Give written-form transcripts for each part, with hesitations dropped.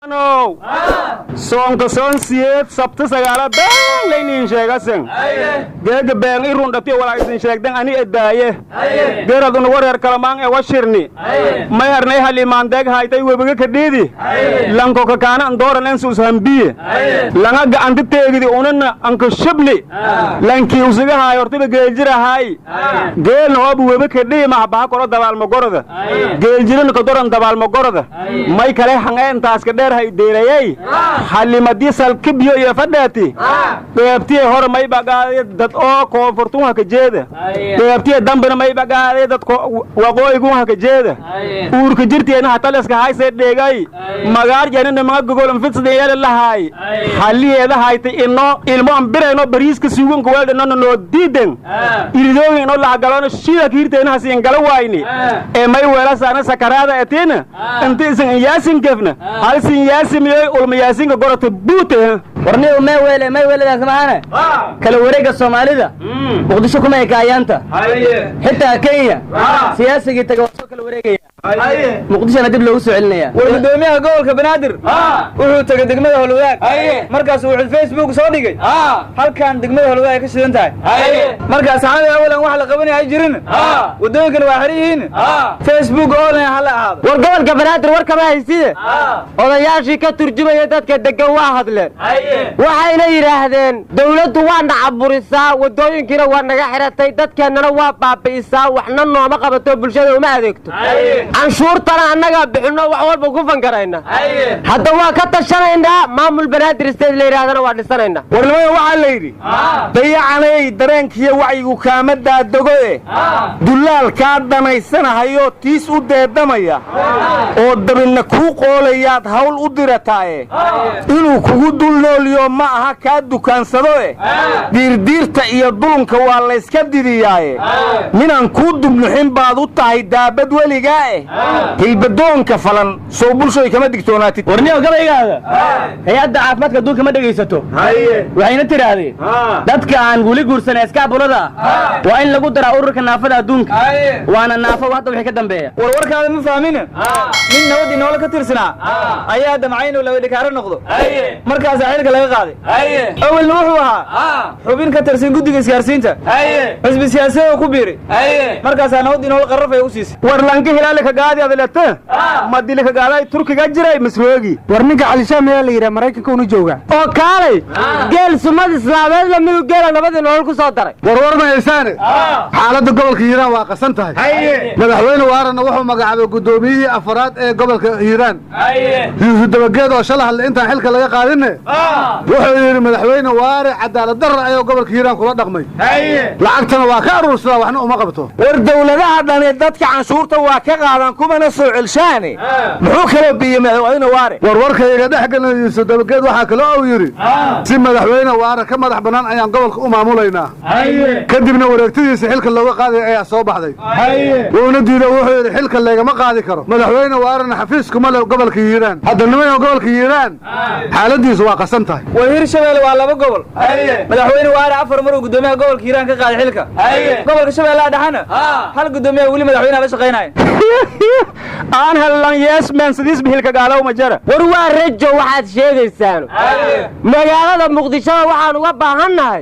No. Sonka son siyeed sabta sagaala baan laynin sheegasan. Geega baan i rundati wala isin sheegdan ani edaaye. Geeraduna wareer kalamaan ee washirni. Mayarnay halimaan deeg haytay webiga ka dhiidi. Lanko ka kaana dooran en sus hambiye. Langa gacanti teegidi unana anka shibli. Lanki usiga hayortiba geeljira hay. Geel noob webiga ka dhii ma baa koro dabaal ma gorada. Geeljiran ka doran dabaal ma gorada. May kale hangeen taas ka hay deerayay xalimadii salkibiyo iyo fadhaati qaybtii hore may bagaay dad oo koonfurtuha ka jeeda qaybtii dambana may bagaay dad waqooyiga ka jeeda uurka jirteena hataleska hayse dheegay magaar janina ma gogol fitsideen lahaay xaliyeeda haytay ilmo ambirayno bariiska suugan ku weelda noo diidan iridoogin oo la galano shida kiirteena hasiin gala waayni ee may weelasaana sakaraada etina intiisan yaasin gefna halsi yaasimiyoy ulmayaasinka gorata buute warniyo ma weeladaas maana kala wareega Soomaalida muqdisho kuma ekaayanta xitaa Kenya siyaasiga taga soo kala wareegaya muqdisho dib loogu soo celinaya gudoomiyaha gobolka Banaadir wuxuu tagay degmada Holwadaag markaas wuxuu Facebook soo dhigay halkan degmada Holwadaag ka shidan tahay markaas saxaabada awalan wax la qabanay jirin wadooyinkan waa xiriin Facebook oo la hal ahaado war gobolka Banaadir war kama hayside odayaashii ka turjumaya dadka degan waa hadleen waxayna yiraahdeen dawladdu waa nacaburisaa wadooyinkina waa naga xiratay dadkeenana waa baabi'isaa waxna nooma qabato bulshada uma adeegto canshuurtana annaga bixino wax walba ku fangarayna hadda waa ka tashanaynaa maamul Banaadir state la yiraahdana waa dhisanaynaa warnimada waxa la yiri dayacanay dareenkiyo wacyigu kaama daadago dulaal ka danaysanahayo tiis u deedamaya oo dabina ku qoolayaad hawl u dirataaye inuu kugu dul nooliyo ma aha ka dukaansado diirdiirta iyo dulunka waa la iska didiyaaye minan ku dubnuxin baad u tahay daabad weliga hilbadoonka falan soo bulshooy kama digtoonaatid warniyo gabaygaada hay'adda caafimaadka duulka ma dhageysato waxayna tiraahday dadka aan wali guursan iskaabulada waa in lagu daraa ururka naafada adduunka waana naafo hadda wixii ka dambeeya warwarkaada ma fahmin min nabadi nool ka tirsanaa ayaa damcayno la wadikaaro noqdo markaas xilka laga qaaday awalna wuxuu ahaa xubin ka tirsan guddiga isgaarsiinta xisbi siyaasadeed ku biiray markaas nabadi nool qarrafay u siisay war lanka hilaale ka gaadi adalata ma dil ka gaaday turkiga jiray masroogi war ninka Ali Shaam ayaa la yiraahdaa Mareykanka uu jooga oo kaalay geel sumad islaameed la mid geel nabadi nool ku soo daray war ma haysaane xaaladda gobolka Hiiraan waa qasan tahay madaxweyne waarana wuxuu magacaabay gudoomiyihii afraad ee gobolka Hiiraan Yuusuf Dabageed oo shalaha inta xilka laga qaadinay wuxuu yiri madaxweyne waare cadaalad darro ayuu gobolka Hiiraan kula dhaqmay lacagtana waa ka aruursadaa waxna uma qabto war dawladaha dhan dadka canshuurta waa ka qaadan kumana soo celshaani muxuu kala biyay madaxweyne waare warwarkayga dhaxgalay Yuusuf Dabageed waxa kale oo yiri si madaxweyne waare ka madax banaan ayaan gobolka u maamulaynaa kadibna wareegtidiisa xilka looga qaaday ayaa soo baxday wuuna diiday wuxuu yiri xilka leegama qaadi karo madaxweyne waarana xafiiska ma leh gobolka Hiiraan hadda nimanka gobolka Hiiraan xaaladiisu waa qasan tahay wasiir Shabeelle waa laba gobol madaxweyne waare afar mar uu gudoomiyaha gobolka Hiiraan ka qaaday xilka gobolka Shabeelle dhaxana hal gudoomiyaha wali madaxweynaha la shaqeynay aan helan yeesman sidis bihilka gaalow ma jara war waa rajo waxaad sheegaysaan magaalada Muqdisho waxaan uga baahanahay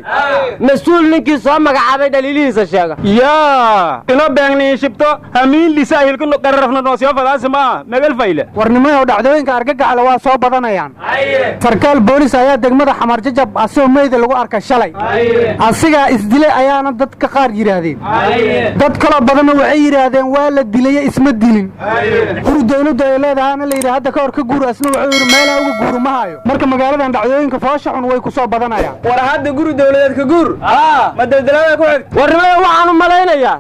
mas'uul ninkii soo magacaabay dhaliilihiisa sheega yaa ina baagni shibto hamiin lisaahil kun qarrafna noo soo fadaasma magal fayle warnimada dhacdooyinka argagaxda waa soo badanayaan sarkaal boolis ayaa degmada Xamar Jajab asoo meeyda lagu arkay shalay asiga isdilay ayaana dadka qaar yiraahdeen dad kala badan waxay yiraahdeen waa la dilay isma dilin dawladda ay leedahay la yiraahdo hadda ka hor ka guur asna wuxuu yiri meel ugu guur ma hayo marka magaaladan dhacdooyinka foosha xun way ku soo badanayaan war hadda guri dawladeed ka guur ma daldalada ku xigta warnimada waxaan u malaynayaa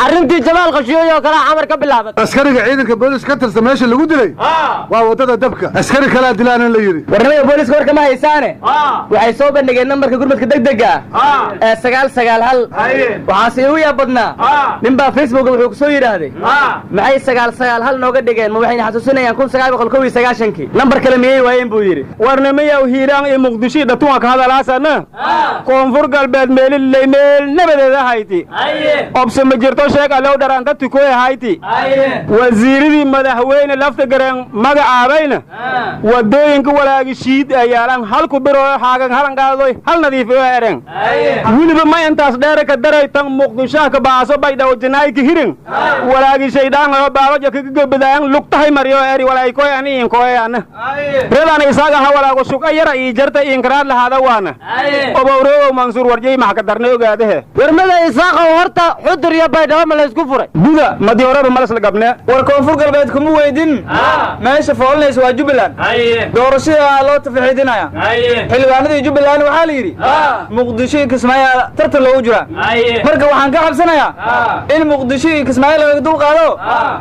arrintii Jamaal Qashiyo oo kala Xamar ka bilaabatay askariga ciidanka booliska ka tirsan meesha lagu dilay waa wadada dabka askari kala dilaan la yiri warnimada booliska warka ma haysaane waxay soo bandhigeen nambarka gurmadka degdega ee 991 waxa si uu yaabadnaa ninba Facebook wuxuu ku soo yiraahday maxay 991 nooga dhigeen ma waxayna xasuusinayaan 1999 nambar kale miyay waayeen buu yiri warnimada Hiiraan iyo Muqdisho dhatuwa ka hadalaasana koonfur galbeed meel nabadeeda hayti obse ma jirto sheeg alow daraan dadku ku hayti wasiiradii madaxweyne lafta garan magacaabay hayna wadooyinka walaagi shiid ayaalan halku biro haagan halan qaadoy hal nadiif oo ereen wiliba ma intaas dheer ka daray tan muqdisho ka baaso bay dhaw jinaay ka hirin walaagi shaydaan oo baawaja ka gabadaan lugtahay mariyo eri walaay koy ani in koy ana reedan isaga ha walaago suuqa yara ii jarta in karaad lahaada waana obowro mansuur warjay ma ka darnay ogaadahe warmada isaaqo horta xudur iyo baydhabo ma la isku furay buda madi horeba malas la gabne war koonfur galbeed kuma weydin meesha foolanaysa waa Jubbaland doorashada loo tafaxiidinaya xilwaanadii Jubbaland waxa la yiri muqdisho Kismaayo tartan loo jira marka waxaan ka xabsanayaa in muqdisho Kismaayo laga dul qaado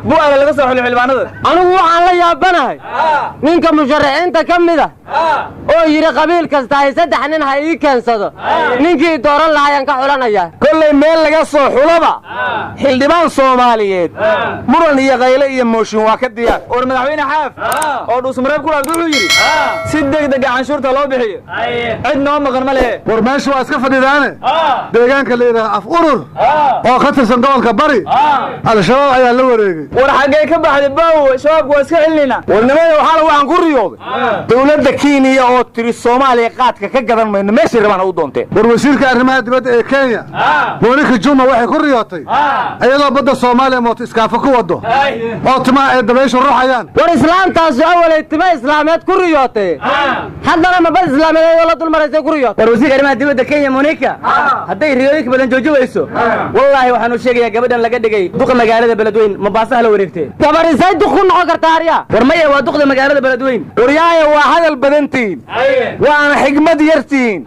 bu'aala laga soo xulay xilwaanada anigu waxaan la yaabanahay ninka musharaxiinta kamid ah oo yiri qabiil kasta ay saddex nin ha ii keensado ninkii dooran lahaayeen ka xulanaya kullay meel laga soo xulaba xildhibaan Soomaaliyeed muran iyo qayle iyo mooshin waa ka diyaar war madaxweyne xaaf oo dhuusmareeb ku laabay wuxuu yiri si degdeg ah canshuurta loo bixiyo cid noo maqan ma lehe war meesha waa iska fadhidaane deegaanka leedahay af urur oo ka tirsan gobolka bari al-shabaab ayaa la wareegay war xagee ka baxday baaw shabaabku waa iska celinayna warnimada waxaan ku riyooday dawladda Kenya oo tiri Soomaaliya qaadka ka gadan mayno meesha rabaan u doonteen war wasiirka arrimaha dibadda ee Kenya Monica Juma waxay ku riyootay ayadoo badda Soomaaliya moot iskaafa ku wado oo tuma ay dabaysho ruuxayaan war islaamtaas awalay tuma islaameed ku riyootay haddana ma bad islaameed la dul mareysay ku riyootay war wasiirka arrimaha dibadda Kenya Monica haday riyooyinka badan joojinayso wallahi waxaan u sheegayaa gabadhan laga dhigay duqa magaalada Beledweyne Mombasa la wareegtay gabarisay duq ku noqon kartaa ariya war maya waa duqda magaalada Beledweyne waryaaya waa hadal badantiin waana xigmad yartiin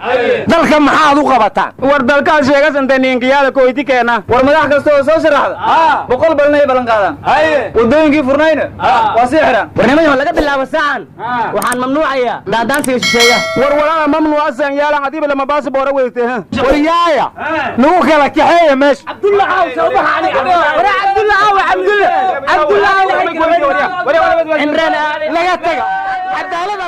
dalka maxaad u qabataan war dalkaas sheegasanta ninkiyada kooyti keena war madax kasta oo soo sharaxda boqol balnay balan qaadaan wadooyinkii furnayna waa si xiran warnimada laga bilaabo saacan waxaan mamnuucaya daadaansiga shisheeya war walaal mamnuucsan yaalan adiba lama baasboor weeytay waryaaya nagu kala kaxeeya meesh Abdullah soo baxani war Abdullah Imraan laga taga cadaalada